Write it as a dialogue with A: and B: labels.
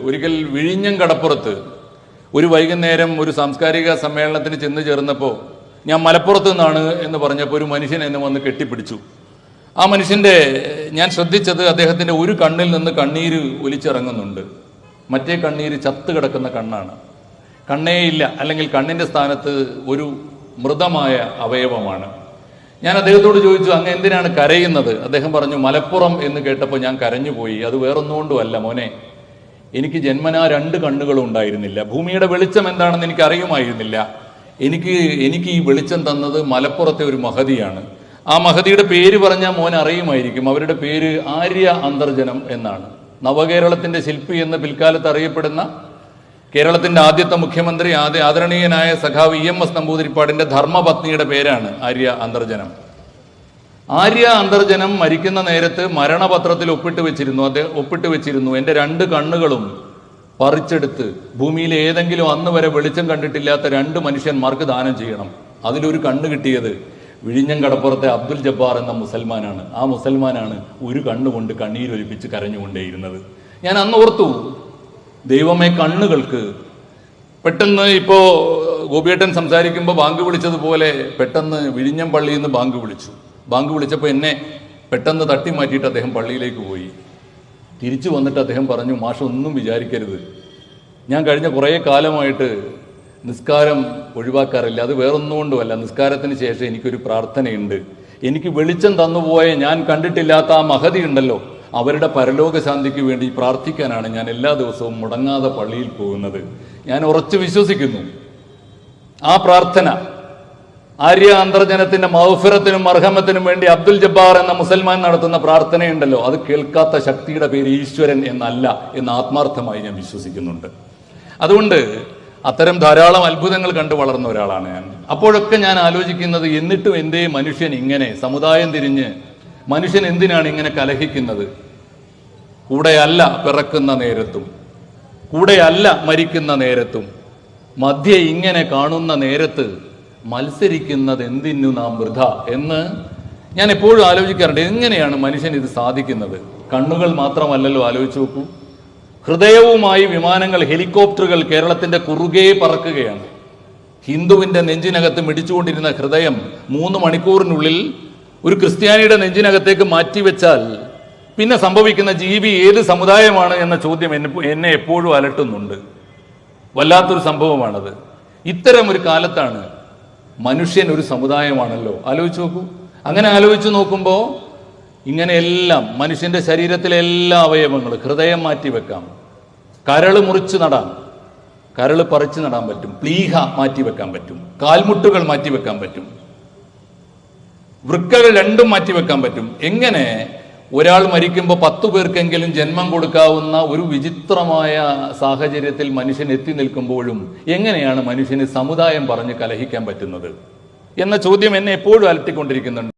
A: ഒരിക്കൽ വിഴിഞ്ഞം കടപ്പുറത്ത് ഒരു വൈകുന്നേരം ഒരു സാംസ്കാരിക സമ്മേളനത്തിന് ചെന്ന് ചേർന്നപ്പോൾ ഞാൻ മലപ്പുറത്ത് നിന്നാണ് എന്ന് പറഞ്ഞപ്പോൾ ഒരു മനുഷ്യൻ എന്നെ വന്ന് കെട്ടിപ്പിടിച്ചു. ആ മനുഷ്യൻ്റെ ഞാൻ ശ്രദ്ധിച്ചത് അദ്ദേഹത്തിൻ്റെ ഒരു കണ്ണിൽ നിന്ന് കണ്ണീര് ഒലിച്ചിറങ്ങുന്നുണ്ട്, മറ്റേ കണ്ണീര് ചത്ത് കിടക്കുന്ന കണ്ണാണ്. കണ്ണേ ഇല്ല, അല്ലെങ്കിൽ കണ്ണിൻ്റെ സ്ഥാനത്ത് ഒരു മൃതമായ അവയവമാണ്. ഞാൻ അദ്ദേഹത്തോട് ചോദിച്ചു, അങ്ങ് എന്തിനാണ് കരയുന്നത്? അദ്ദേഹം പറഞ്ഞു, മലപ്പുറം എന്ന് കേട്ടപ്പോൾ ഞാൻ കരഞ്ഞുപോയി. അത് വേറൊന്നുകൊണ്ടുമല്ല മോനെ, എനിക്ക് ജന്മനാ 2 കണ്ണുകളും ഉണ്ടായിരുന്നില്ല. ഭൂമിയുടെ വെളിച്ചം എന്താണെന്ന് എനിക്ക് അറിയുമായിരുന്നില്ല. എനിക്ക് ഈ വെളിച്ചം തന്നത് മലപ്പുറത്തെ ഒരു മഹതിയാണ്. ആ മഹതിയുടെ പേര് പറഞ്ഞാൽ മോൻ അറിയുമായിരിക്കും. അവരുടെ പേര് ആര്യ അന്തർജനം എന്നാണ്. നവകേരളത്തിന്റെ ശില്പി എന്ന് പിൽക്കാലത്ത് അറിയപ്പെടുന്ന കേരളത്തിന്റെ ആദ്യത്തെ മുഖ്യമന്ത്രി ആദരണീയനായ സഖാവ് EMS നമ്പൂതിരിപ്പാടിന്റെ ധർമ്മപത്നിയുടെ പേരാണ് ആര്യ അന്തർജനം. ആര്യ അന്തർജനം മരിക്കുന്ന നേരത്ത് മരണപത്രത്തിൽ ഒപ്പിട്ട് വെച്ചിരുന്നു, എൻ്റെ 2 കണ്ണുകളും പറിച്ചെടുത്ത് ഭൂമിയിലെ ഏതെങ്കിലും അന്ന് വരെ വെളിച്ചം കണ്ടിട്ടില്ലാത്ത 2 മനുഷ്യന്മാർക്ക് ദാനം ചെയ്യണം. അതിലൊരു കണ്ണ് കിട്ടിയത് വിഴിഞ്ഞം കടപ്പുറത്തെ അബ്ദുൽ ജബ്ബാർ എന്ന മുസൽമാനാണ്. ആ മുസൽമാനാണ് ഒരു കണ്ണുകൊണ്ട് കണ്ണീരൊലിപ്പിച്ച് കരഞ്ഞുകൊണ്ടേയിരുന്നത്. ഞാൻ അന്ന് ഓർത്തു, ദൈവമേ, കണ്ണുകൾക്ക് പെട്ടെന്ന് ഇപ്പോൾ ഗോപിയേട്ടൻ സംസാരിക്കുമ്പോൾ ബാങ്ക് വിളിച്ചതുപോലെ പെട്ടെന്ന് വിഴിഞ്ഞം പള്ളിയിൽ നിന്ന് ബാങ്ക് വിളിച്ചപ്പോൾ എന്നെ പെട്ടെന്ന് തട്ടി മാറ്റിയിട്ട് അദ്ദേഹം പള്ളിയിലേക്ക് പോയി. തിരിച്ചു വന്നിട്ട് അദ്ദേഹം പറഞ്ഞു, മാഷ് ഒന്നും വിചാരിക്കരുത്, ഞാൻ കഴിഞ്ഞ കുറേ കാലമായിട്ട് നിസ്കാരം ഒഴിവാക്കാറില്ല. അത് വേറൊന്നുകൊണ്ടുമല്ല, നിസ്കാരത്തിന് ശേഷം എനിക്കൊരു പ്രാർത്ഥനയുണ്ട്. എനിക്ക് വെളിച്ചം തന്നുപോയ ഞാൻ കണ്ടിട്ടില്ലാത്ത ആ മഹതി ഉണ്ടല്ലോ, അവരുടെ പരലോക ശാന്തിക്ക് വേണ്ടി പ്രാർത്ഥിക്കാനാണ് ഞാൻ എല്ലാ ദിവസവും മുടങ്ങാതെ പള്ളിയിൽ പോകുന്നത്. ഞാൻ ഉറച്ചു വിശ്വസിക്കുന്നു ആ പ്രാർത്ഥന, ആര്യ അന്തർജനത്തിന്റെ മഗ്ഫിറത്തിനും മർഹമത്തിനും വേണ്ടി അബ്ദുൽ ജബ്ബാർ എന്ന മുസൽമാൻ നടത്തുന്ന പ്രാർത്ഥനയുണ്ടല്ലോ, അത് കേൾക്കാത്ത ശക്തിയുടെ പേര് ഈശ്വരൻ എന്നല്ല എന്ന് ആത്മാർത്ഥമായി ഞാൻ വിശ്വസിക്കുന്നുണ്ട്. അതുകൊണ്ട് അത്തരം ധാരാളം അത്ഭുതങ്ങൾ കണ്ടു വളർന്ന ഒരാളാണ് ഞാൻ. അപ്പോഴൊക്കെ ഞാൻ ആലോചിക്കുന്നത്, എന്നിട്ടും എന്തേ മനുഷ്യൻ ഇങ്ങനെ സമുദായം തിരിഞ്ഞ് മനുഷ്യൻ എന്തിനാണ് ഇങ്ങനെ കലഹിക്കുന്നത്? കൂടെയല്ല പിറക്കുന്ന നേരത്തും, കൂടെയല്ല മരിക്കുന്ന നേരത്തും, മധ്യേ ഇങ്ങനെ കാണുന്ന നേരത്ത് മത്സരിക്കുന്നത് എന്തിനു നാം വൃഥ എന്ന് ഞാൻ എപ്പോഴും ആലോചിക്കാറുണ്ട്. എങ്ങനെയാണ് മനുഷ്യൻ ഇത് സാധിക്കുന്നത്? കണ്ണുകൾ മാത്രമല്ലല്ലോ, ആലോചിച്ച് നോക്കൂ. ഹൃദയവുമായി വിമാനങ്ങൾ, ഹെലികോപ്റ്ററുകൾ കേരളത്തിന്റെ കുറുകെ പറക്കുകയാണ്. ഹിന്ദുവിന്റെ നെഞ്ചിനകത്ത് മിടിച്ചുകൊണ്ടിരുന്ന ഹൃദയം 3 മണിക്കൂറിനുള്ളിൽ ഒരു ക്രിസ്ത്യാനിയുടെ നെഞ്ചിനകത്തേക്ക് മാറ്റിവെച്ചാൽ പിന്നെ സംഭവിക്കുന്ന ജീവി ഏത് സമുദായമാണ് എന്ന ചോദ്യം എന്നെ എപ്പോഴും അലട്ടുന്നുണ്ട്. വല്ലാത്തൊരു സംഭവമാണത്. ഇത്തരം ഒരു കാലത്താണ് മനുഷ്യൻ ഒരു സമുദായമാണല്ലോ. ആലോചിച്ച് നോക്കൂ. അങ്ങനെ ആലോചിച്ച് നോക്കുമ്പോൾ ഇങ്ങനെയെല്ലാം മനുഷ്യന്റെ ശരീരത്തിലെ എല്ലാ അവയവങ്ങളും, ഹൃദയം മാറ്റിവെക്കാം, കരള് മുറിച്ച് നടാം, കരള് പറിച്ച് നടാൻ പറ്റും, പ്ലീഹ മാറ്റിവെക്കാൻ പറ്റും, കാൽമുട്ടുകൾ മാറ്റിവെക്കാൻ പറ്റും, വൃക്കകൾ 2ഉം മാറ്റിവെക്കാൻ പറ്റും. എങ്ങനെ ഒരാൾ മരിക്കുമ്പോൾ 10 പേർക്കെങ്കിലും ജന്മം കൊടുക്കാവുന്ന ഒരു വിചിത്രമായ സാഹചര്യത്തിൽ മനുഷ്യൻ എത്തി നിൽക്കുമ്പോഴും എങ്ങനെയാണ് മനുഷ്യന് സമുദായം പറഞ്ഞ് കലഹിക്കാൻ പറ്റുന്നത് എന്ന ചോദ്യം എന്നെ എപ്പോഴും അലട്ടിക്കൊണ്ടിരിക്കുന്നുണ്ട്.